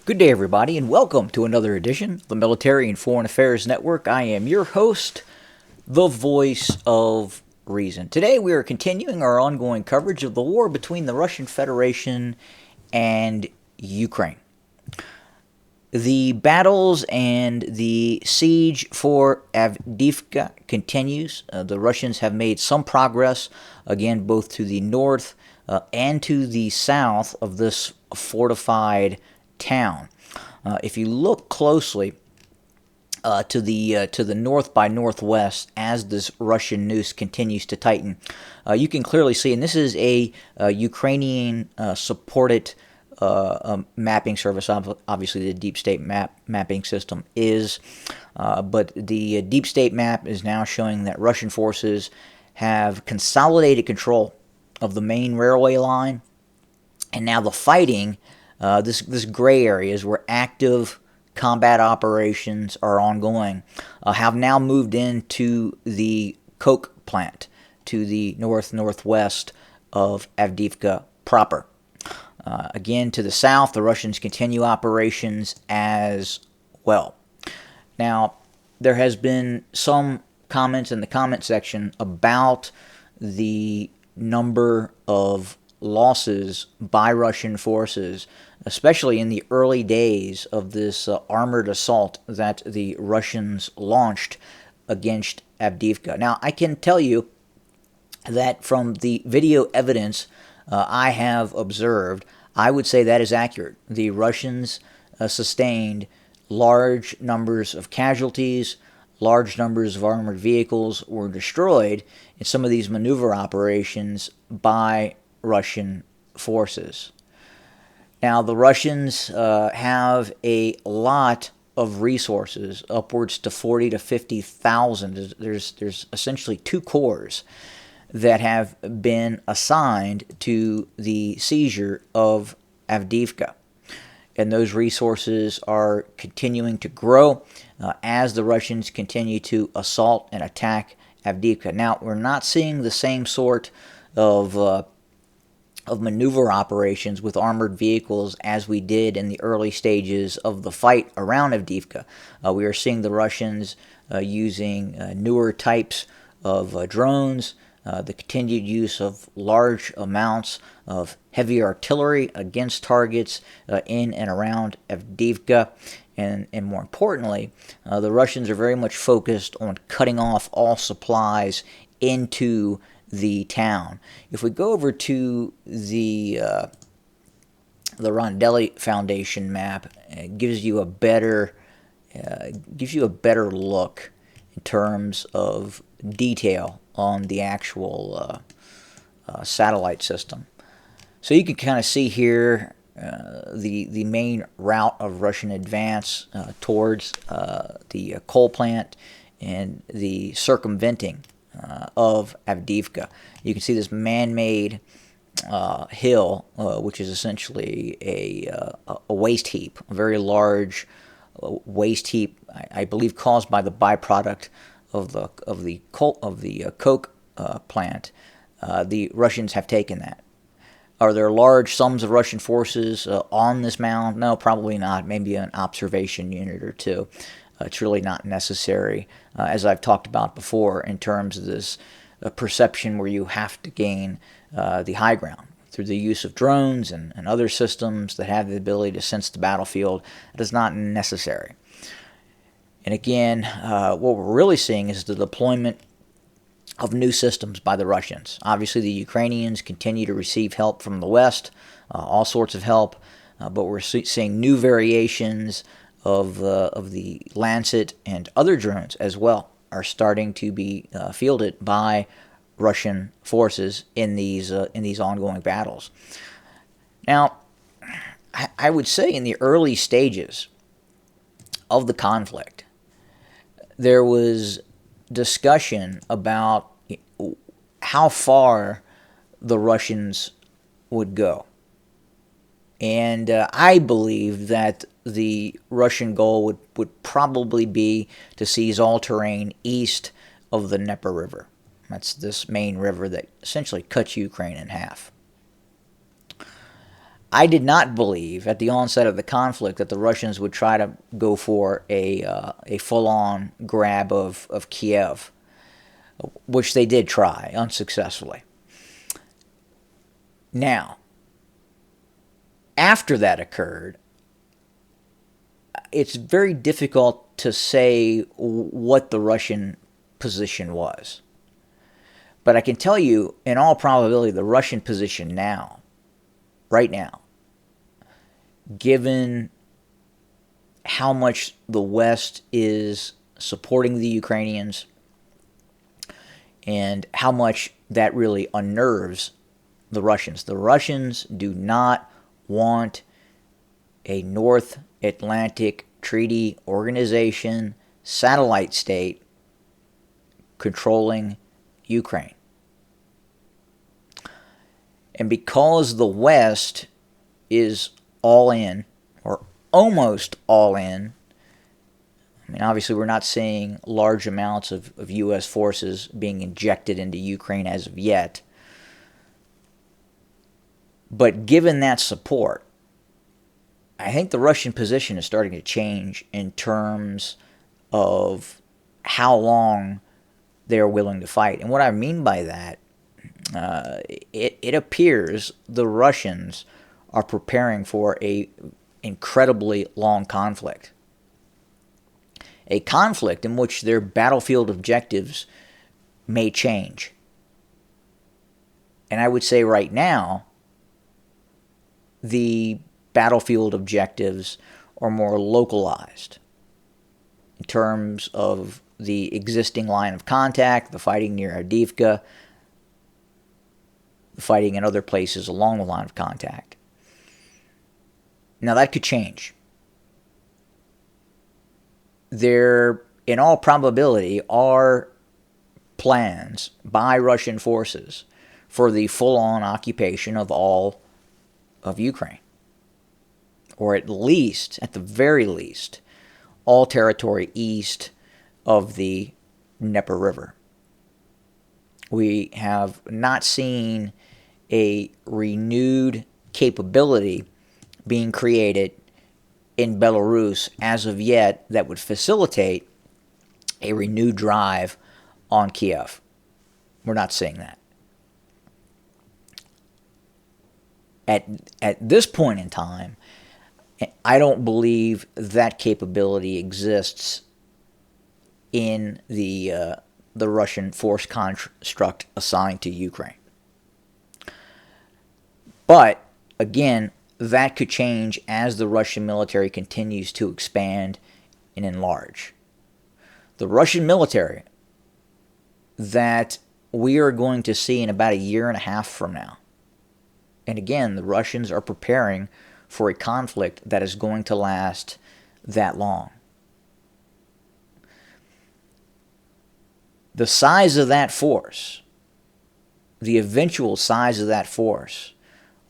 Good day, everybody, and welcome to another edition of the Military and Foreign Affairs Network. I am your host, the voice of reason. Today, we are continuing our ongoing coverage of the war between the Russian Federation and Ukraine. The battles and the siege for Avdiivka continues. The Russians have made some progress, again, both to the north and to the south of this fortified town. If you look closely to the north by northwest, as this Russian noose continues to tighten, you can clearly see, and this is a Ukrainian supported mapping service. Obviously, the deep state mapping system is, but the deep state map is now showing that Russian forces have consolidated control of the main railway line, and now the fighting, this gray areas where active combat operations are ongoing, have now moved into the coke plant to the northwest of Avdiivka proper. Again, to the south, the Russians continue operations as well. Now, there has been some comments in the comment section about the number of losses by Russian forces, especially in the early days of this armored assault that the Russians launched against Avdiivka. Now, I can tell you that from the video evidence I have observed, I would say that is accurate. The Russians sustained large numbers of casualties, large numbers of armored vehicles were destroyed in some of these maneuver operations by Russian forces. Now, the Russians have a lot of resources, upwards to 40 to 50,000. There's essentially two corps that have been assigned to the seizure of Avdiivka. And those resources are continuing to grow as the Russians continue to assault and attack Avdiivka. Now, we're not seeing the same sort of maneuver operations with armored vehicles as we did in the early stages of the fight around Avdiivka. We are seeing the Russians using newer types of drones, the continued use of large amounts of heavy artillery against targets in and around Avdiivka. And more importantly, the Russians are very much focused on cutting off all supplies into the town. If we go over to the Rondelli Foundation map, it gives you a better look in terms of detail on the actual satellite system. So you can kind of see here the main route of Russian advance towards the coal plant and the circumventing of Avdiivka. You can see this man-made hill, which is essentially a waste heap, a very large waste heap, I believe, caused by the byproduct of the coke plant. The Russians have taken that. Are there large sums of Russian forces on this mound? No, probably not. Maybe an observation unit or two. It's really not necessary, as I've talked about before, in terms of this perception where you have to gain the high ground through the use of drones and other systems that have the ability to sense the battlefield. It is not necessary. And again, what we're really seeing is the deployment of new systems by the Russians. Obviously, the Ukrainians continue to receive help from the West, all sorts of help, but we're seeing new variations of the Lancet and other drones as well are starting to be fielded by Russian forces in these ongoing battles. Now, I would say in the early stages of the conflict, there was discussion about how far the Russians would go. And I believe that the Russian goal would probably be to seize all terrain east of the Dnieper River. That's this main river that essentially cuts Ukraine in half. I did not believe at the onset of the conflict that the Russians would try to go for a full-on grab of Kiev, which they did try unsuccessfully. Now, after that occurred, it's very difficult to say what the Russian position was. But I can tell you, in all probability, the Russian position now, right now, given how much the West is supporting the Ukrainians and how much that really unnerves the Russians. The Russians do not want a North Atlantic Treaty Organization satellite state controlling Ukraine. And because the West is all in, or almost all in, I mean, obviously we're not seeing large amounts of U.S. forces being injected into Ukraine as of yet. But given that support, I think the Russian position is starting to change in terms of how long they're willing to fight. And what I mean by that, it appears the Russians are preparing for a incredibly long conflict. A conflict in which their battlefield objectives may change. And I would say right now, the battlefield objectives are more localized in terms of the existing line of contact, the fighting near Avdiivka, the fighting in other places along the line of contact. Now that could change. There, in all probability, are plans by Russian forces for the full-on occupation of all of Ukraine. Or at least, at the very least, all territory east of the Dnieper River. We have not seen a renewed capability being created in Belarus as of yet that would facilitate a renewed drive on Kiev. We're not seeing that. At this point in time, I don't believe that capability exists in the Russian force construct assigned to Ukraine. But, again, that could change as the Russian military continues to expand and enlarge. The Russian military that we are going to see in about a year and a half from now. And again, the Russians are preparing for a conflict that is going to last that long. The size of that force, the eventual size of that force,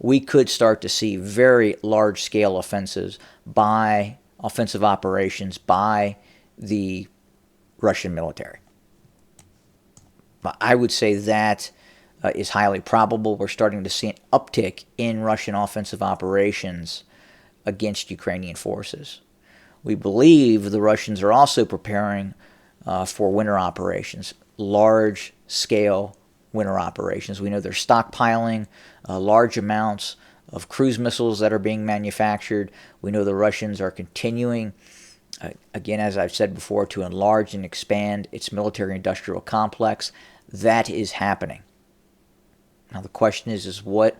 we could start to see very large-scale offensive operations by the Russian military. But I would say that is highly probable. We're starting to see an uptick in Russian offensive operations against Ukrainian forces. We believe the Russians are also preparing for winter operations, large-scale winter operations. We know they're stockpiling large amounts of cruise missiles that are being manufactured. We know the Russians are continuing, again, as I've said before, to enlarge and expand its military-industrial complex. That is happening. Now the question is what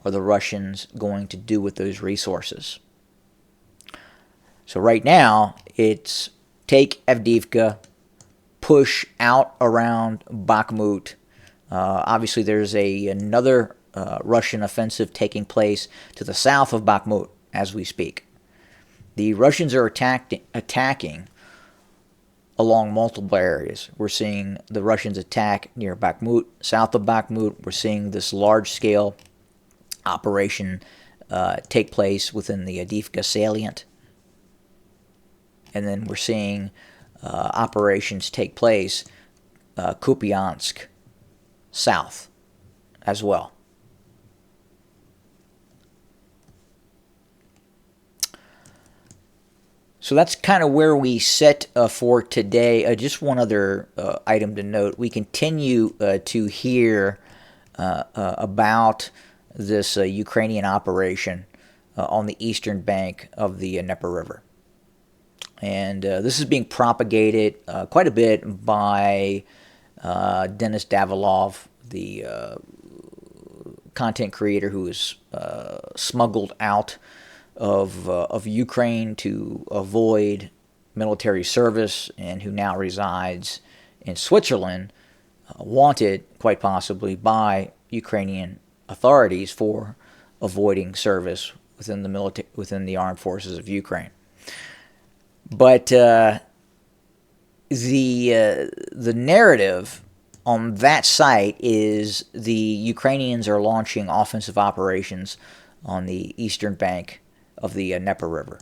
are the Russians going to do with those resources? So right now, it's take Avdiivka, push out around Bakhmut. Obviously, there's another Russian offensive taking place to the south of Bakhmut as we speak. The Russians are attacking along multiple areas. We're seeing the Russians attack near Bakhmut, south of Bakhmut. We're seeing this large-scale operation take place within the Avdiivka salient. And then we're seeing operations take place Kupiansk south as well. So that's kind of where we sit for today. Just one other item to note. We continue to hear about this Ukrainian operation on the eastern bank of the Dnieper River. And this is being propagated quite a bit by Denis Davilov, the content creator who was smuggled out of Ukraine to avoid military service and who now resides in Switzerland, wanted quite possibly by Ukrainian authorities for avoiding service within the armed forces of Ukraine. But the narrative on that site is the Ukrainians are launching offensive operations on the eastern bank of the Dnieper River.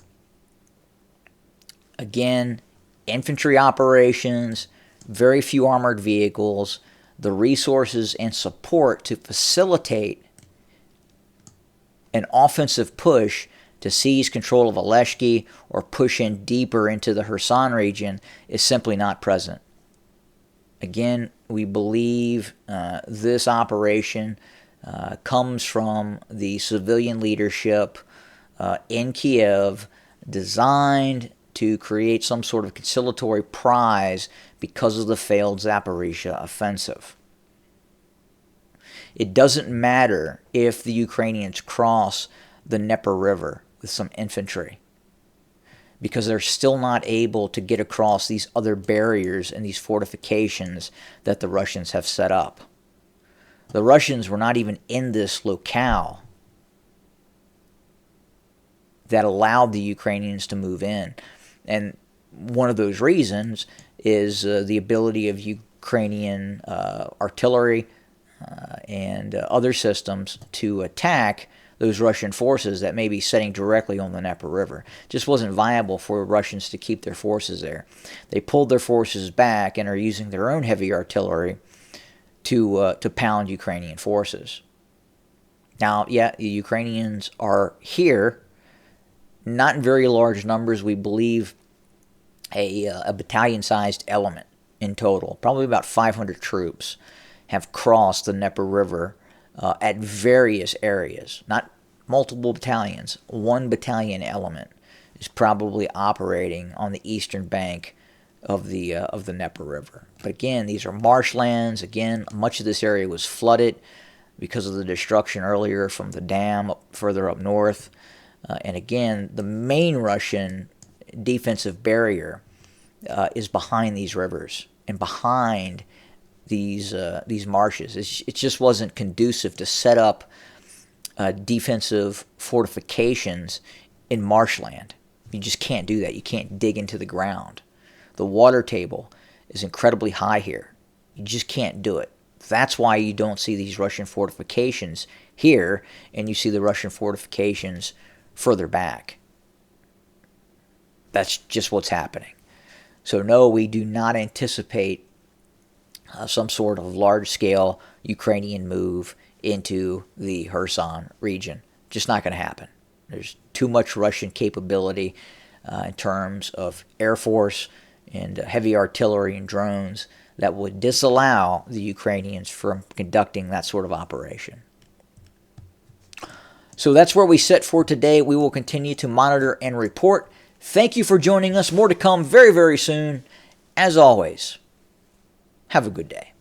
Again, infantry operations, very few armored vehicles, the resources and support to facilitate an offensive push to seize control of Aleshki or push in deeper into the Kherson region is simply not present. Again, we believe this operation comes from the civilian leadership in Kiev, designed to create some sort of conciliatory prize because of the failed Zaporizhzhia offensive. It doesn't matter if the Ukrainians cross the Dnieper River with some infantry, because they're still not able to get across these other barriers and these fortifications that the Russians have set up. The Russians were not even in this locale that allowed the Ukrainians to move in. And one of those reasons is the ability of Ukrainian artillery and other systems to attack those Russian forces that may be setting directly on the Dnieper River. It just wasn't viable for Russians to keep their forces there. They pulled their forces back and are using their own heavy artillery to pound Ukrainian forces. Now, yeah, the Ukrainians are here, not in very large numbers. We believe a battalion-sized element in total, probably about 500 troops, have crossed the Dnieper River at various areas, not multiple battalions. One battalion element is probably operating on the eastern bank of the Dnieper River. But again, these are marshlands. Again, much of this area was flooded because of the destruction earlier from the dam further up north. And again, the main Russian defensive barrier is behind these rivers and behind these marshes. It just wasn't conducive to set up defensive fortifications in marshland. You just can't do that. You can't dig into the ground. The water table is incredibly high here. You just can't do it. That's why you don't see these Russian fortifications here, and you see the Russian fortifications further back. That's just what's happening. So no, we do not anticipate some sort of large-scale Ukrainian move into the Kherson region. Just not going to happen. There's too much Russian capability in terms of air force and heavy artillery and drones that would disallow the Ukrainians from conducting that sort of operation. So that's where we sit for today. We will continue to monitor and report. Thank you for joining us. More to come very, very soon. As always, have a good day.